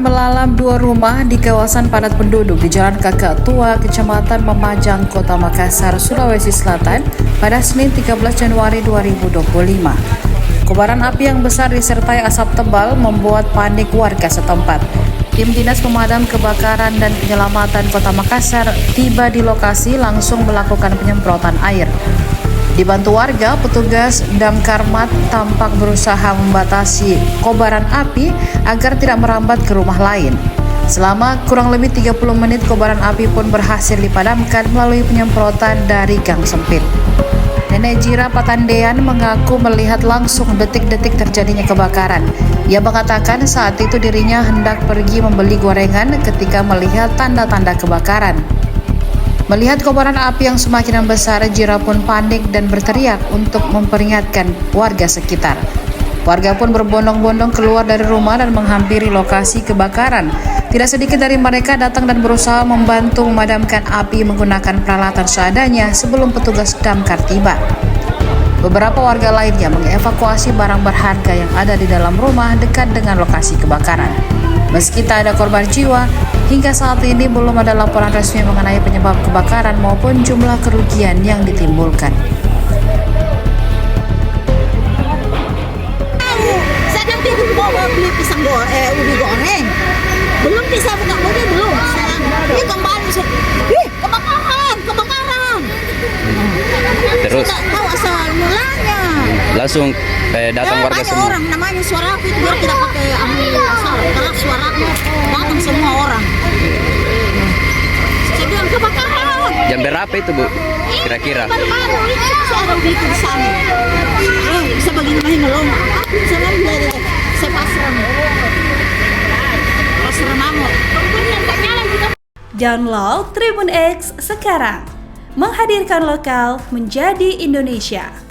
melalam dua rumah di kawasan padat penduduk di Jalan Kakak Tua, Kecamatan Memajang, Kota Makassar, Sulawesi Selatan pada Senin 13 Januari 2025. Kobaran api yang besar disertai asap tebal membuat panik warga setempat. Tim Dinas Pemadam Kebakaran dan Penyelamatan Kota Makassar tiba di lokasi langsung melakukan penyemprotan air. Dibantu warga, petugas Damkarmat tampak berusaha membatasi kobaran api agar tidak merambat ke rumah lain. Selama kurang lebih 30 menit, kobaran api pun berhasil dipadamkan melalui penyemprotan dari gang sempit. Nenek Jira Patandean mengaku melihat langsung detik-detik terjadinya kebakaran. Ia mengatakan saat itu dirinya hendak pergi membeli gorengan ketika melihat tanda-tanda kebakaran. Melihat kobaran api yang semakin membesar, Jira pun panik dan berteriak untuk memperingatkan warga sekitar. Warga pun berbondong-bondong keluar dari rumah dan menghampiri lokasi kebakaran. Tidak sedikit dari mereka datang dan berusaha membantu memadamkan api menggunakan peralatan seadanya sebelum petugas damkar tiba. Beberapa warga lainnya mengevakuasi barang berharga yang ada di dalam rumah dekat dengan lokasi kebakaran. Meski tak ada korban jiwa, hingga saat ini belum ada laporan resmi mengenai penyebab kebakaran maupun jumlah kerugian yang ditimbulkan. Saya kan mau beli pisang ubi goreng, belum bisa buka mobil belum. Ini kembali, kebakaran. Terus Tidak tahu asal mulanya. langsung datang warga semua. Orang namanya suara itu biar tidak pakai ahli asal, karena suaranya datang semua orang. Saya bilang kebakaran. Jam berapa itu, Bu? Kira-kira? Baru-baru ini masih ada begitu di sana. Bisa bagaimana nolong? Aku bisa dari saya pasrah mamut. Download Tribun X sekarang, menghadirkan lokal menjadi Indonesia.